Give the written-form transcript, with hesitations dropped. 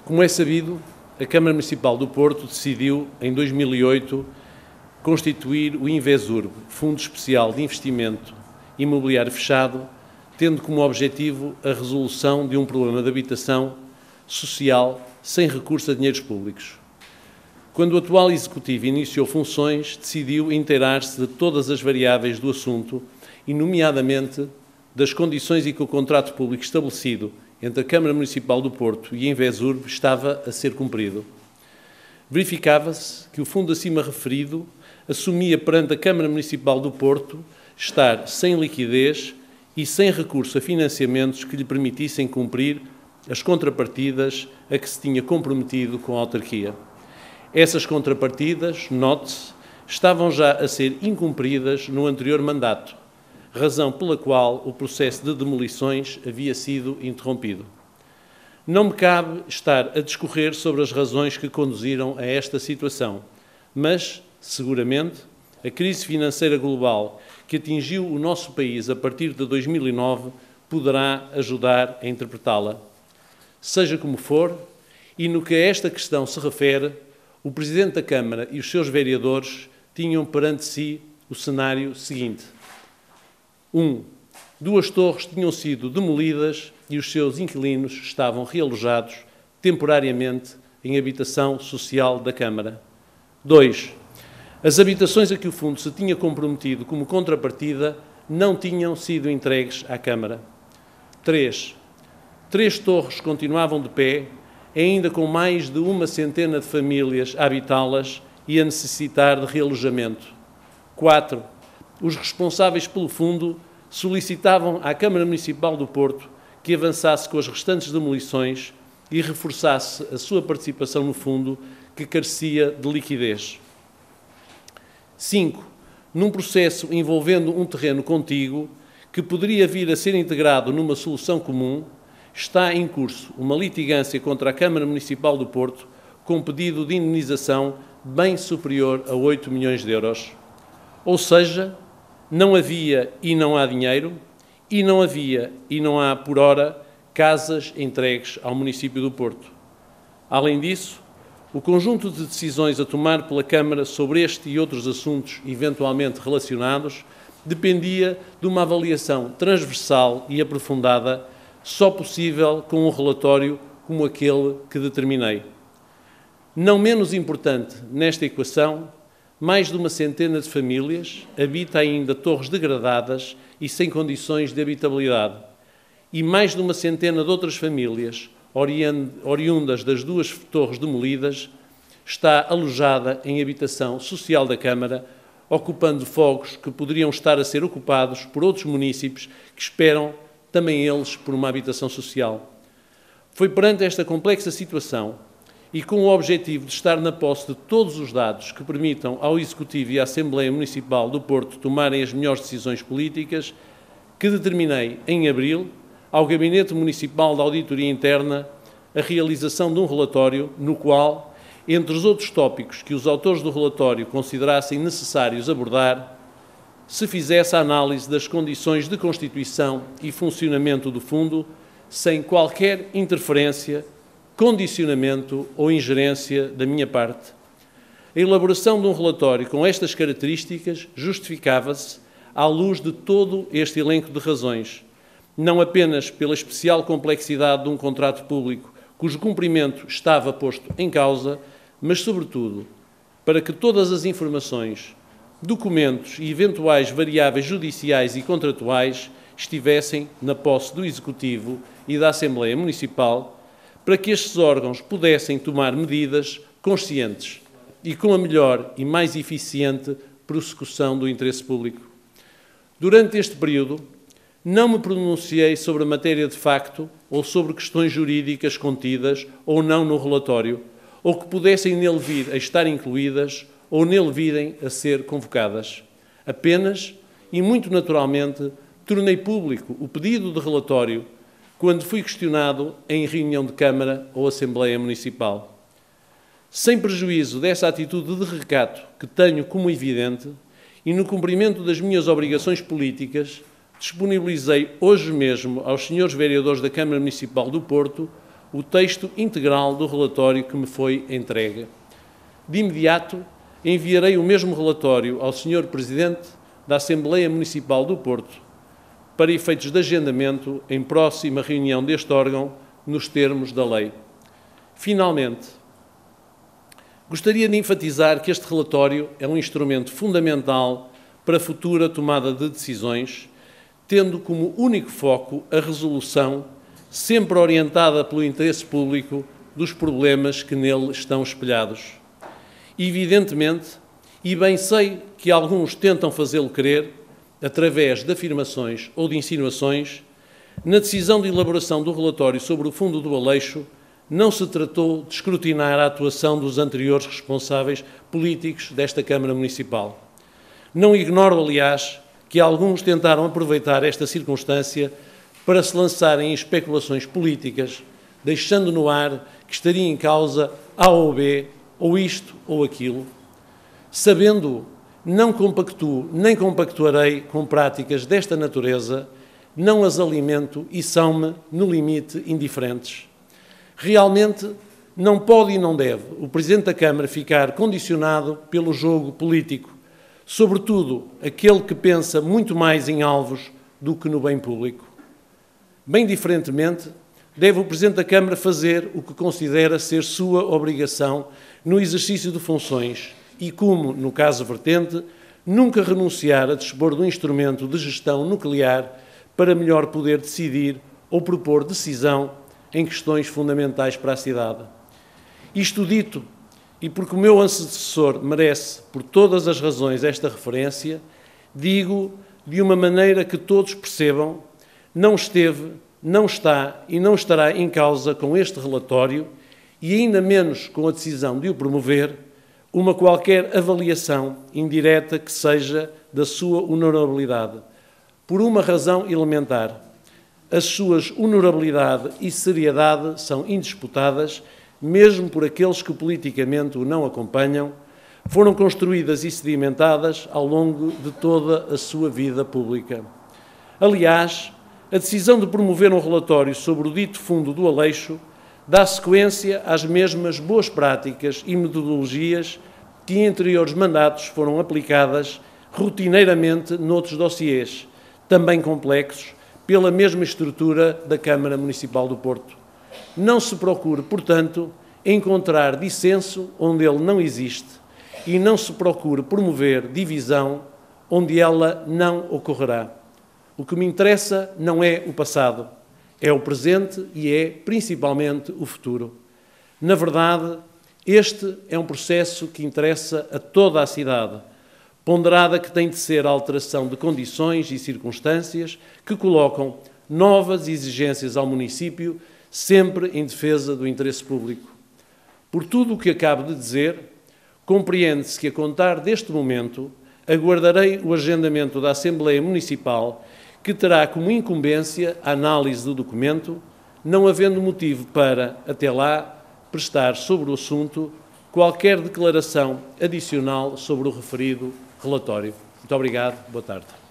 Como é sabido, a Câmara Municipal do Porto decidiu, em 2008, constituir o Invesurb, Fundo Especial de Investimento Imobiliário Fechado, tendo como objetivo a resolução de um problema de habitação social sem recurso a dinheiros públicos. Quando o atual Executivo iniciou funções, decidiu inteirar-se de todas as variáveis do assunto e, nomeadamente, das condições em que o contrato público estabelecido entre a Câmara Municipal do Porto e a Invesurb estava a ser cumprido. Verificava-se que o fundo acima referido assumia perante a Câmara Municipal do Porto estar sem liquidez e sem recurso a financiamentos que lhe permitissem cumprir as contrapartidas a que se tinha comprometido com a autarquia. Essas contrapartidas, note-se, estavam já a ser incumpridas no anterior mandato, razão pela qual o processo de demolições havia sido interrompido. Não me cabe estar a discorrer sobre as razões que conduziram a esta situação, mas, seguramente, a crise financeira global que atingiu o nosso país a partir de 2009 poderá ajudar a interpretá-la. Seja como for, e no que a esta questão se refere, o Presidente da Câmara e os seus vereadores tinham perante si o cenário seguinte. 1. Duas torres tinham sido demolidas e os seus inquilinos estavam realojados temporariamente em habitação social da Câmara. 2. As habitações a que o Fundo se tinha comprometido como contrapartida não tinham sido entregues à Câmara. 3. Três torres continuavam de pé, ainda com mais de uma centena de famílias a habitá-las e a necessitar de realojamento. 4. Os responsáveis pelo fundo solicitavam à Câmara Municipal do Porto que avançasse com as restantes demolições e reforçasse a sua participação no fundo, que carecia de liquidez. 5. Num processo envolvendo um terreno contíguo, que poderia vir a ser integrado numa solução comum, está em curso uma litigância contra a Câmara Municipal do Porto com pedido de indenização bem superior a 8 milhões de euros. Ou seja, não havia e não há dinheiro, e não havia e não há, por ora, casas entregues ao município do Porto. Além disso, o conjunto de decisões a tomar pela Câmara sobre este e outros assuntos eventualmente relacionados dependia de uma avaliação transversal e aprofundada, só possível com um relatório como aquele que determinei. Não menos importante nesta equação, mais de uma centena de famílias habita ainda torres degradadas e sem condições de habitabilidade, e mais de uma centena de outras famílias, oriundas das duas torres demolidas, está alojada em habitação social da Câmara, ocupando fogos que poderiam estar a ser ocupados por outros munícipes que esperam também eles por uma habitação social. Foi perante esta complexa situação e com o objetivo de estar na posse de todos os dados que permitam ao Executivo e à Assembleia Municipal do Porto tomarem as melhores decisões políticas, que determinei, em abril, ao Gabinete Municipal de Auditoria Interna, a realização de um relatório no qual, entre os outros tópicos que os autores do relatório considerassem necessários abordar, se fizesse a análise das condições de constituição e funcionamento do Fundo, sem qualquer interferência, condicionamento ou ingerência da minha parte. A elaboração de um relatório com estas características justificava-se à luz de todo este elenco de razões, não apenas pela especial complexidade de um contrato público cujo cumprimento estava posto em causa, mas, sobretudo, para que todas as informações, documentos e eventuais variáveis judiciais e contratuais estivessem na posse do Executivo e da Assembleia Municipal, para que estes órgãos pudessem tomar medidas conscientes e com a melhor e mais eficiente prossecução do interesse público. Durante este período, não me pronunciei sobre a matéria de facto ou sobre questões jurídicas contidas ou não no relatório, ou que pudessem nele vir a estar incluídas ou nele virem a ser convocadas. Apenas, e muito naturalmente, tornei público o pedido de relatório quando fui questionado em reunião de Câmara ou Assembleia Municipal. Sem prejuízo dessa atitude de recato que tenho como evidente e no cumprimento das minhas obrigações políticas, disponibilizei hoje mesmo aos senhores vereadores da Câmara Municipal do Porto o texto integral do relatório que me foi entregue. De imediato, enviarei o mesmo relatório ao Sr. Presidente da Assembleia Municipal do Porto para efeitos de agendamento em próxima reunião deste órgão nos termos da lei. Finalmente, gostaria de enfatizar que este relatório é um instrumento fundamental para a futura tomada de decisões, tendo como único foco a resolução, sempre orientada pelo interesse público, dos problemas que nele estão espelhados. Evidentemente, e bem sei que alguns tentam fazê-lo crer, através de afirmações ou de insinuações, na decisão de elaboração do relatório sobre o Fundo do Aleixo, não se tratou de escrutinar a atuação dos anteriores responsáveis políticos desta Câmara Municipal. Não ignoro, aliás, que alguns tentaram aproveitar esta circunstância para se lançarem em especulações políticas, deixando no ar que estaria em causa A ou B, ou isto ou aquilo. Sabendo, não compactuo nem compactuarei com práticas desta natureza, não as alimento e são-me, no limite, indiferentes. Realmente, não pode e não deve o Presidente da Câmara ficar condicionado pelo jogo político, sobretudo aquele que pensa muito mais em alvos do que no bem público. Bem diferentemente, deve o Presidente da Câmara fazer o que considera ser sua obrigação no exercício de funções e, como no caso vertente, nunca renunciar a dispor do instrumento de gestão nuclear para melhor poder decidir ou propor decisão em questões fundamentais para a cidade. Isto dito, e porque o meu antecessor merece, por todas as razões, esta referência, digo de uma maneira que todos percebam, não esteve, não está e não estará em causa com este relatório, e ainda menos com a decisão de o promover, uma qualquer avaliação indireta que seja da sua honorabilidade. Por uma razão elementar, as suas honorabilidade e seriedade são indisputadas, mesmo por aqueles que politicamente o não acompanham, foram construídas e sedimentadas ao longo de toda a sua vida pública. Aliás, a decisão de promover um relatório sobre o dito Fundo do Aleixo dá sequência às mesmas boas práticas e metodologias que em anteriores mandatos foram aplicadas rotineiramente noutros dossiês, também complexos, pela mesma estrutura da Câmara Municipal do Porto. Não se procure, portanto, encontrar dissenso onde ele não existe e não se procure promover divisão onde ela não ocorrerá. O que me interessa não é o passado, é o presente e é, principalmente, o futuro. Na verdade, este é um processo que interessa a toda a cidade, ponderada que tem de ser a alteração de condições e circunstâncias que colocam novas exigências ao município, sempre em defesa do interesse público. Por tudo o que acabo de dizer, compreende-se que, a contar deste momento, aguardarei o agendamento da Assembleia Municipal, que terá como incumbência a análise do documento, não havendo motivo para, até lá, prestar sobre o assunto qualquer declaração adicional sobre o referido relatório. Muito obrigado. Boa tarde.